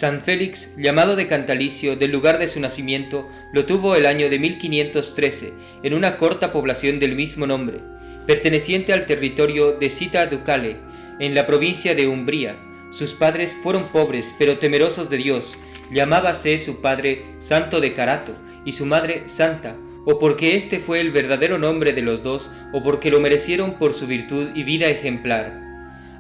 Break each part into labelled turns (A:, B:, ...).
A: San Félix, llamado de Cantalicio del lugar de su nacimiento, lo tuvo el año de 1513 en una corta población del mismo nombre, perteneciente al territorio de Città Ducale, en la provincia de Umbría. Sus padres fueron pobres pero temerosos de Dios. Llamábase su padre Santo de Carato y su madre Santa, o porque este fue el verdadero nombre de los dos, o porque lo merecieron por su virtud y vida ejemplar.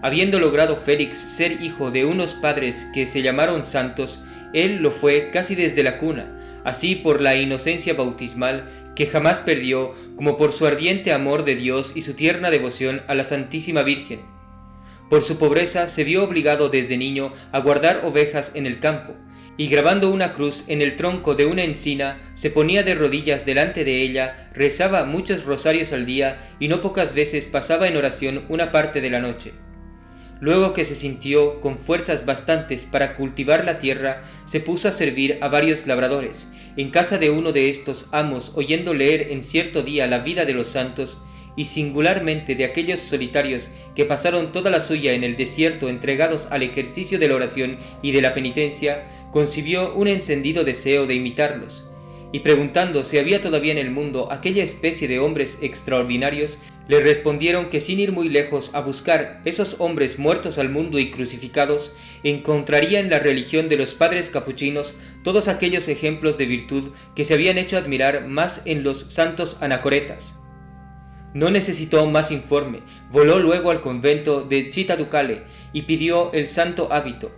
A: Habiendo logrado Félix ser hijo de unos padres que se llamaron santos, él lo fue casi desde la cuna, así por la inocencia bautismal que jamás perdió, como por su ardiente amor de Dios y su tierna devoción a la Santísima Virgen. Por su pobreza se vio obligado desde niño a guardar ovejas en el campo, y grabando una cruz en el tronco de una encina, se ponía de rodillas delante de ella, rezaba muchos rosarios al día y no pocas veces pasaba en oración una parte de la noche. Luego que se sintió con fuerzas bastantes para cultivar la tierra, se puso a servir a varios labradores. En casa de uno de estos amos, oyendo leer en cierto día la vida de los santos, y singularmente de aquellos solitarios que pasaron toda la suya en el desierto entregados al ejercicio de la oración y de la penitencia, concibió un encendido deseo de imitarlos. Y preguntando si había todavía en el mundo aquella especie de hombres extraordinarios, le respondieron que sin ir muy lejos a buscar esos hombres muertos al mundo y crucificados, encontraría en la religión de los padres capuchinos todos aquellos ejemplos de virtud que se habían hecho admirar más en los santos anacoretas. No necesitó más informe, voló luego al convento de Città Ducale y pidió el santo hábito.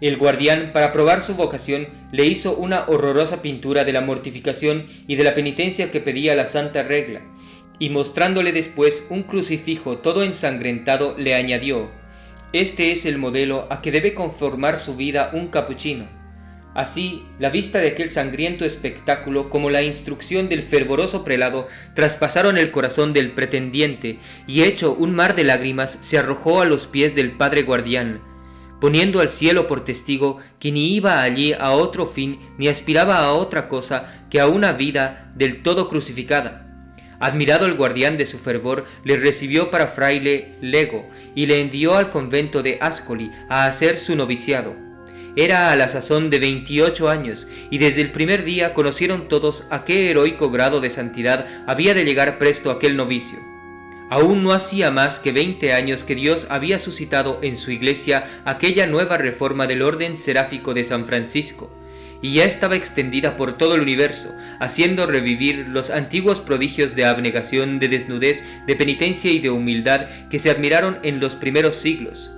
A: El guardián, para probar su vocación, le hizo una horrorosa pintura de la mortificación y de la penitencia que pedía la santa regla, y mostrándole después un crucifijo todo ensangrentado, le añadió: «Este es el modelo a que debe conformar su vida un capuchino». Así, la vista de aquel sangriento espectáculo como la instrucción del fervoroso prelado traspasaron el corazón del pretendiente, y hecho un mar de lágrimas se arrojó a los pies del padre guardián, poniendo al cielo por testigo que ni iba allí a otro fin ni aspiraba a otra cosa que a una vida del todo crucificada. Admirado el guardián de su fervor, le recibió para fraile lego y le envió al convento de Ascoli a hacer su noviciado. Era a la sazón de 28 años, y desde el primer día conocieron todos a qué heroico grado de santidad había de llegar presto aquel novicio. Aún no hacía más que 20 años que Dios había suscitado en su iglesia aquella nueva reforma del orden seráfico de San Francisco, y ya estaba extendida por todo el universo, haciendo revivir los antiguos prodigios de abnegación, de desnudez, de penitencia y de humildad que se admiraron en los primeros siglos.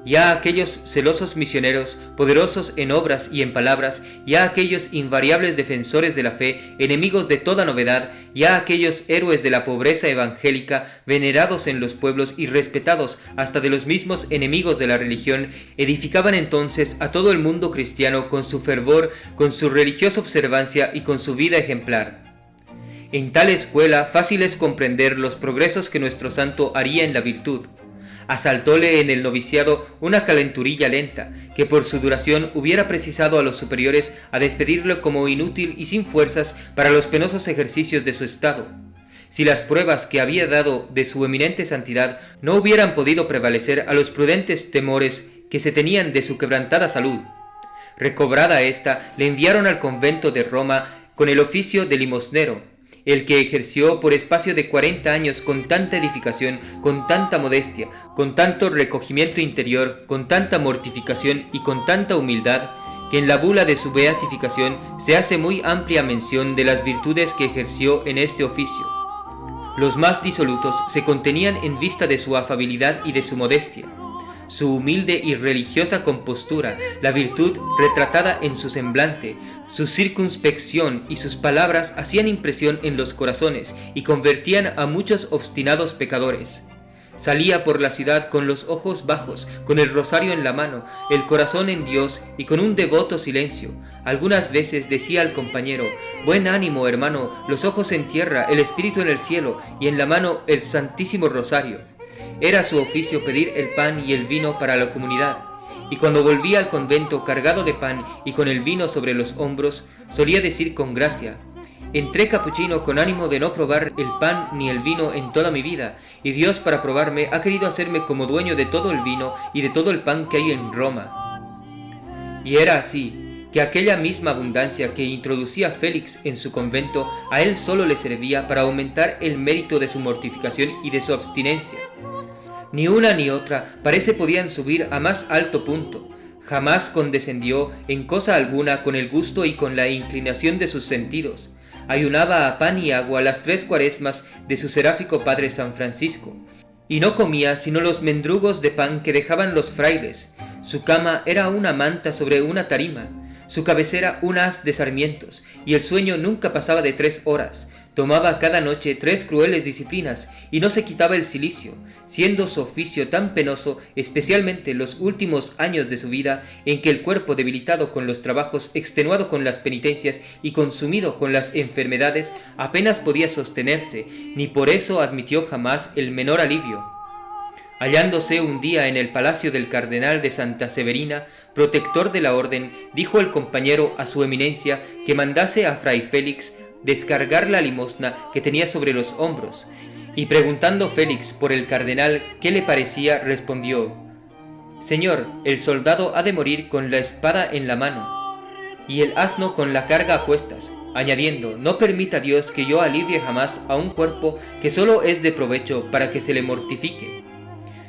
A: Ya aquellos celosos misioneros, poderosos en obras y en palabras, ya aquellos invariables defensores de la fe, enemigos de toda novedad, ya aquellos héroes de la pobreza evangélica, venerados en los pueblos y respetados hasta de los mismos enemigos de la religión, edificaban entonces a todo el mundo cristiano con su fervor, con su religiosa observancia y con su vida ejemplar. En tal escuela fácil es comprender los progresos que nuestro santo haría en la virtud. Asaltóle en el noviciado una calenturilla lenta, que por su duración hubiera precisado a los superiores a despedirlo como inútil y sin fuerzas para los penosos ejercicios de su estado. Si las pruebas que había dado de su eminente santidad no hubieran podido prevalecer a los prudentes temores que se tenían de su quebrantada salud. Recobrada ésta, le enviaron al convento de Roma con el oficio de limosnero, el que ejerció por espacio de 40 años con tanta edificación, con tanta modestia, con tanto recogimiento interior, con tanta mortificación y con tanta humildad, que en la bula de su beatificación se hace muy amplia mención de las virtudes que ejerció en este oficio. Los más disolutos se contenían en vista de su afabilidad y de su modestia. Su humilde y religiosa compostura, la virtud retratada en su semblante, su circunspección y sus palabras hacían impresión en los corazones y convertían a muchos obstinados pecadores. Salía por la ciudad con los ojos bajos, con el rosario en la mano, el corazón en Dios y con un devoto silencio. Algunas veces decía al compañero: «Buen ánimo, hermano, los ojos en tierra, el espíritu en el cielo y en la mano el Santísimo Rosario». Era su oficio pedir el pan y el vino para la comunidad, y cuando volvía al convento cargado de pan y con el vino sobre los hombros, solía decir con gracia: «Entré capuchino con ánimo de no probar el pan ni el vino en toda mi vida, y Dios para probarme ha querido hacerme como dueño de todo el vino y de todo el pan que hay en Roma». Y era así, que aquella misma abundancia que introducía Félix en su convento a él solo le servía para aumentar el mérito de su mortificación y de su abstinencia. Ni una ni otra parece podían subir a más alto punto. Jamás condescendió en cosa alguna con el gusto y con la inclinación de sus sentidos. Ayunaba a pan y agua las 3 cuaresmas de su seráfico padre San Francisco, y no comía sino los mendrugos de pan que dejaban los frailes. Su cama era una manta sobre una tarima, su cabecera un haz de sarmientos, y el sueño nunca pasaba de 3 horas. Tomaba cada noche 3 crueles disciplinas, y no se quitaba el cilicio, siendo su oficio tan penoso, especialmente los últimos años de su vida, en que el cuerpo debilitado con los trabajos, extenuado con las penitencias y consumido con las enfermedades, apenas podía sostenerse, ni por eso admitió jamás el menor alivio. Hallándose un día en el palacio del cardenal de Santa Severina, protector de la orden, dijo el compañero a su eminencia que mandase a fray Félix descargar la limosna que tenía sobre los hombros, y preguntando Félix por el cardenal qué le parecía, respondió: «Señor, el soldado ha de morir con la espada en la mano, y el asno con la carga a cuestas», añadiendo: «No permita Dios que yo alivie jamás a un cuerpo que solo es de provecho para que se le mortifique».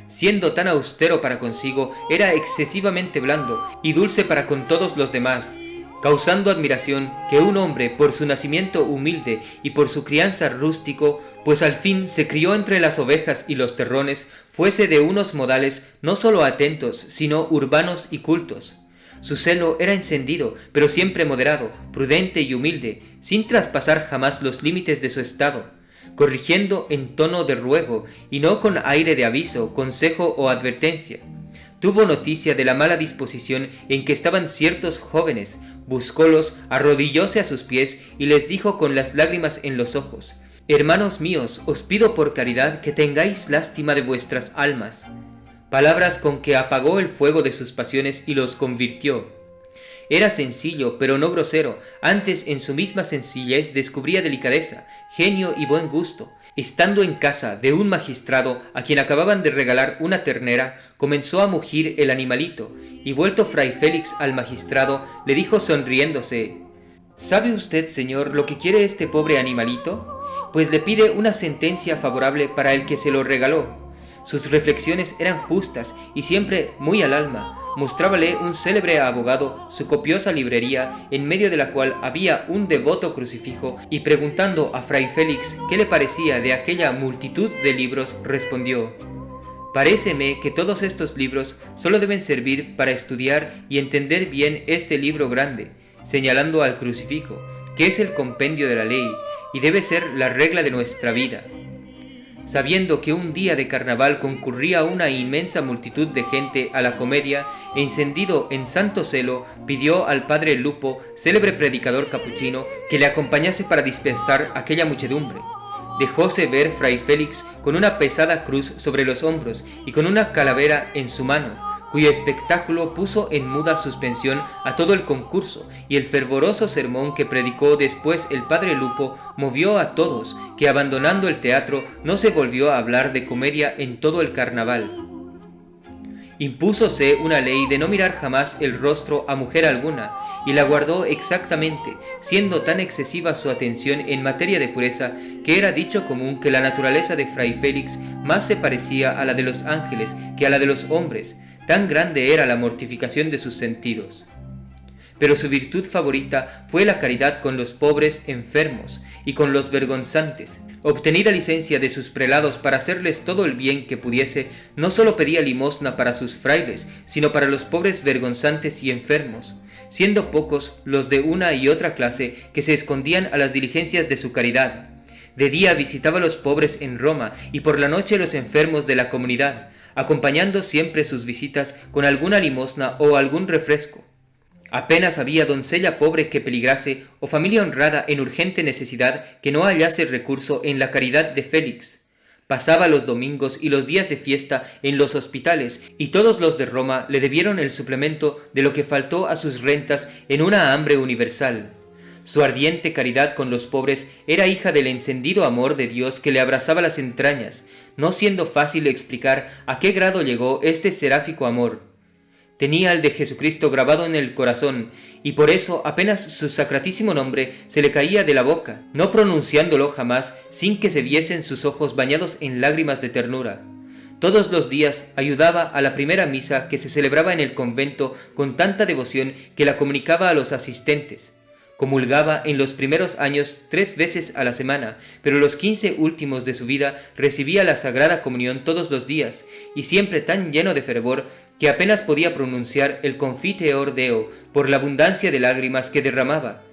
A: Siendo tan austero para consigo, era excesivamente blando y dulce para con todos los demás, causando admiración que un hombre por su nacimiento humilde y por su crianza rústico, pues al fin se crió entre las ovejas y los terrones, fuese de unos modales no solo atentos, sino urbanos y cultos. Su celo era encendido, pero siempre moderado, prudente y humilde, sin traspasar jamás los límites de su estado, corrigiendo en tono de ruego y no con aire de aviso, consejo o advertencia. Tuvo noticia de la mala disposición en que estaban ciertos jóvenes, buscólos, arrodillóse a sus pies y les dijo con las lágrimas en los ojos: «Hermanos míos, os pido por caridad que tengáis lástima de vuestras almas». Palabras con que apagó el fuego de sus pasiones y los convirtió. Era sencillo, pero no grosero, antes en su misma sencillez descubría delicadeza, genio y buen gusto. Estando en casa de un magistrado a quien acababan de regalar una ternera, comenzó a mugir el animalito, y vuelto fray Félix al magistrado, le dijo sonriéndose: «¿Sabe usted, señor, lo que quiere este pobre animalito? Pues le pide una sentencia favorable para el que se lo regaló». Sus reflexiones eran justas y siempre muy al alma. Mostrábale un célebre abogado su copiosa librería, en medio de la cual había un devoto crucifijo, y preguntando a fray Félix qué le parecía de aquella multitud de libros, respondió: «Paréceme que todos estos libros solo deben servir para estudiar y entender bien este libro grande», señalando al crucifijo, que es el compendio de la ley, y debe ser la regla de nuestra vida. Sabiendo que un día de carnaval concurría una inmensa multitud de gente a la comedia, encendido en santo celo, pidió al padre Lupo, célebre predicador capuchino, que le acompañase para dispensar aquella muchedumbre. Dejóse ver fray Félix con una pesada cruz sobre los hombros y con una calavera en su mano, cuyo espectáculo puso en muda suspensión a todo el concurso, y el fervoroso sermón que predicó después el padre Lupo movió a todos, que abandonando el teatro no se volvió a hablar de comedia en todo el carnaval. Impúsose una ley de no mirar jamás el rostro a mujer alguna, y la guardó exactamente, siendo tan excesiva su atención en materia de pureza, que era dicho común que la naturaleza de fray Félix más se parecía a la de los ángeles que a la de los hombres, tan grande era la mortificación de sus sentidos. Pero su virtud favorita fue la caridad con los pobres enfermos y con los vergonzantes. Obtenida licencia de sus prelados para hacerles todo el bien que pudiese, no solo pedía limosna para sus frailes, sino para los pobres vergonzantes y enfermos, siendo pocos los de una y otra clase que se escondían a las diligencias de su caridad. De día visitaba a los pobres en Roma y por la noche los enfermos de la comunidad, acompañando siempre sus visitas con alguna limosna o algún refresco. Apenas había doncella pobre que peligrase o familia honrada en urgente necesidad que no hallase recurso en la caridad de Félix. Pasaba los domingos y los días de fiesta en los hospitales, y todos los de Roma le debieron el suplemento de lo que faltó a sus rentas en una hambre universal. Su ardiente caridad con los pobres era hija del encendido amor de Dios que le abrazaba las entrañas, no siendo fácil explicar a qué grado llegó este seráfico amor. tenía el de Jesucristo grabado en el corazón, y por eso apenas su sacratísimo nombre se le caía de la boca, no pronunciándolo jamás sin que se viesen sus ojos bañados en lágrimas de ternura. Todos los días ayudaba a la primera misa que se celebraba en el convento con tanta devoción que la comunicaba a los asistentes. Comulgaba en los primeros años 3 veces a la semana, pero los 15 últimos de su vida recibía la Sagrada Comunión todos los días, y siempre tan lleno de fervor que apenas podía pronunciar el Confiteor Deo por la abundancia de lágrimas que derramaba,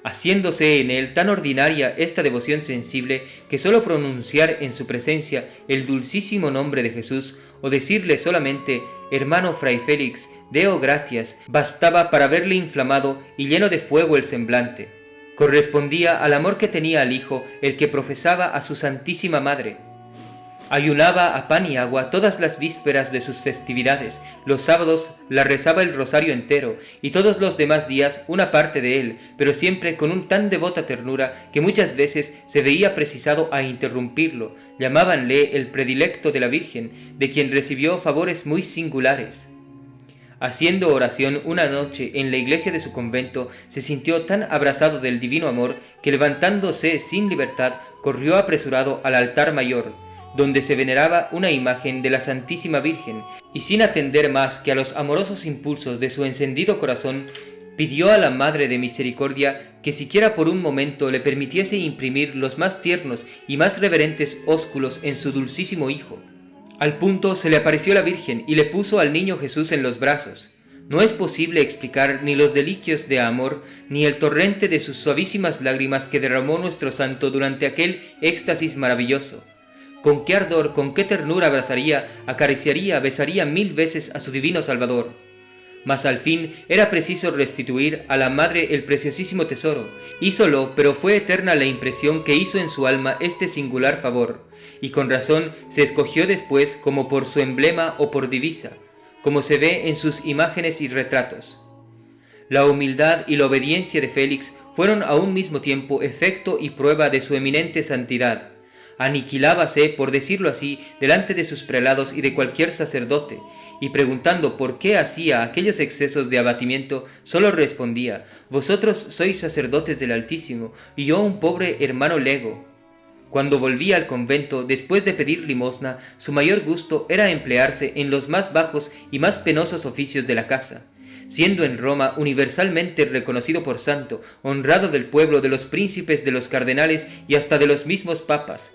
A: haciéndose en él tan ordinaria esta devoción sensible que sólo pronunciar en su presencia el dulcísimo nombre de Jesús o decirle solamente «Hermano Fray Félix, Deo gratias», bastaba para verle inflamado y lleno de fuego el semblante. Correspondía al amor que tenía al Hijo el que profesaba a su Santísima Madre. Ayunaba a pan y agua todas las vísperas de sus festividades, los sábados la rezaba el rosario entero, y todos los demás días una parte de él, pero siempre con un tan devota ternura que muchas veces se veía precisado a interrumpirlo. Llamábanle el predilecto de la Virgen, de quien recibió favores muy singulares. Haciendo oración una noche en la iglesia de su convento, se sintió tan abrazado del divino amor que, levantándose sin libertad, corrió apresurado al altar mayor, donde se veneraba una imagen de la Santísima Virgen, y sin atender más que a los amorosos impulsos de su encendido corazón, pidió a la Madre de Misericordia que siquiera por un momento le permitiese imprimir los más tiernos y más reverentes ósculos en su dulcísimo Hijo. Al punto se le apareció la Virgen y le puso al niño Jesús en los brazos. No es posible explicar ni los delicios de amor, ni el torrente de sus suavísimas lágrimas que derramó nuestro santo durante aquel éxtasis maravilloso. Con qué ardor, con qué ternura abrazaría, acariciaría, besaría 1000 veces a su divino Salvador. Mas al fin era preciso restituir a la Madre el preciosísimo tesoro. Hízolo, pero fue eterna la impresión que hizo en su alma este singular favor, y con razón se escogió después como por su emblema o por divisa, como se ve en sus imágenes y retratos. La humildad y la obediencia de Félix fueron a un mismo tiempo efecto y prueba de su eminente santidad. Aniquilábase, por decirlo así, delante de sus prelados y de cualquier sacerdote, y preguntando por qué hacía aquellos excesos de abatimiento, sólo respondía: «Vosotros sois sacerdotes del Altísimo, y yo un pobre hermano lego». Cuando volvía al convento, después de pedir limosna, su mayor gusto era emplearse en los más bajos y más penosos oficios de la casa. Siendo en Roma universalmente reconocido por santo, honrado del pueblo, de los príncipes, de los cardenales y hasta de los mismos papas,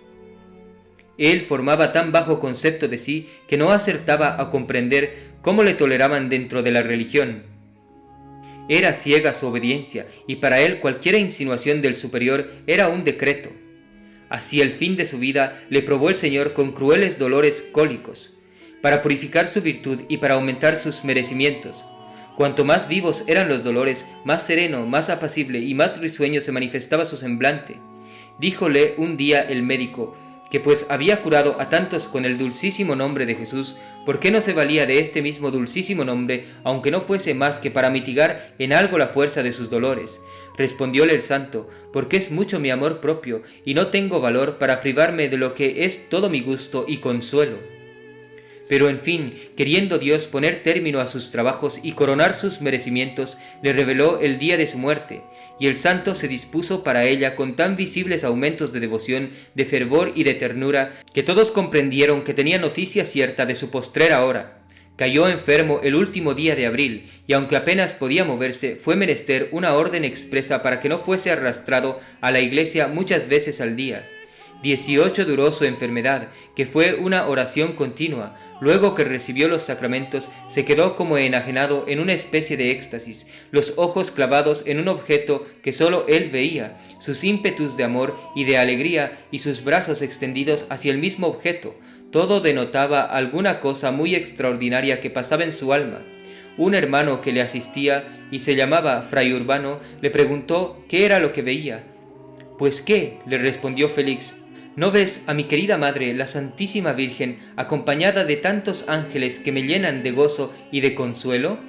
A: él formaba tan bajo concepto de sí que no acertaba a comprender cómo le toleraban dentro de la religión. Era ciega su obediencia, y para él cualquier insinuación del superior era un decreto. Hacia el fin de su vida le probó el Señor con crueles dolores cólicos, para purificar su virtud y para aumentar sus merecimientos. Cuanto más vivos eran los dolores, más sereno, más apacible y más risueño se manifestaba su semblante. Díjole un día el médico que pues había curado a tantos con el dulcísimo nombre de Jesús, ¿por qué no se valía de este mismo dulcísimo nombre, aunque no fuese más que para mitigar en algo la fuerza de sus dolores? Respondióle el santo: «Porque es mucho mi amor propio, y no tengo valor para privarme de lo que es todo mi gusto y consuelo». Pero en fin, queriendo Dios poner término a sus trabajos y coronar sus merecimientos, le reveló el día de su muerte, y el santo se dispuso para ella con tan visibles aumentos de devoción, de fervor y de ternura, que todos comprendieron que tenía noticia cierta de su postrera hora. Cayó enfermo el último día de abril, y aunque apenas podía moverse, fue menester una orden expresa para que no fuese arrastrado a la iglesia muchas veces al día. 18 duró su enfermedad, que fue una oración continua. Luego que recibió los sacramentos, se quedó como enajenado en una especie de éxtasis, los ojos clavados en un objeto que sólo él veía, sus ímpetus de amor y de alegría y sus brazos extendidos hacia el mismo objeto. Todo denotaba alguna cosa muy extraordinaria que pasaba en su alma. Un hermano que le asistía y se llamaba Fray Urbano le preguntó qué era lo que veía. «¿Pues qué?», le respondió Félix. «¿No ves a mi querida madre, la Santísima Virgen, acompañada de tantos ángeles que me llenan de gozo y de consuelo?».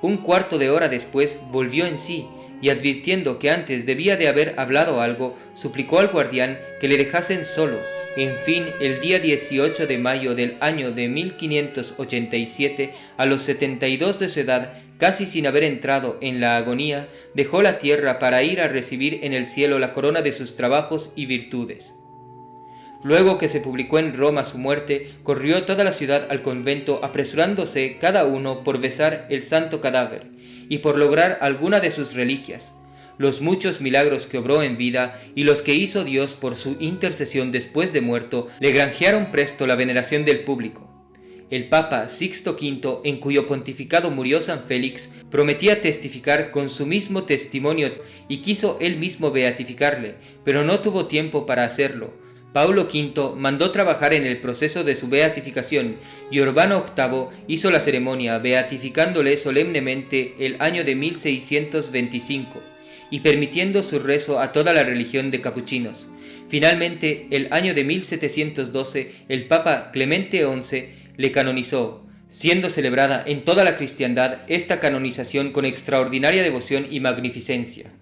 A: Un cuarto de hora después volvió en sí, y advirtiendo que antes debía de haber hablado algo, suplicó al guardián que le dejasen solo, En fin, el día 18 de mayo del año de 1587, a los 72 de su edad, casi sin haber entrado en la agonía, dejó la tierra para ir a recibir en el cielo la corona de sus trabajos y virtudes. Luego que se publicó en Roma su muerte, corrió toda la ciudad al convento, apresurándose cada uno por besar el santo cadáver y por lograr alguna de sus reliquias. Los muchos milagros que obró en vida y los que hizo Dios por su intercesión después de muerto le granjearon presto la veneración del público. El Papa Sixto V, en cuyo pontificado murió San Félix, prometía testificar con su mismo testimonio y quiso él mismo beatificarle, pero no tuvo tiempo para hacerlo. Paulo V mandó trabajar en el proceso de su beatificación y Urbano VIII hizo la ceremonia beatificándole solemnemente el año de 1625 y permitiendo su rezo a toda la religión de capuchinos. Finalmente, el año de 1712, el Papa Clemente XI le canonizó, siendo celebrada en toda la cristiandad esta canonización con extraordinaria devoción y magnificencia.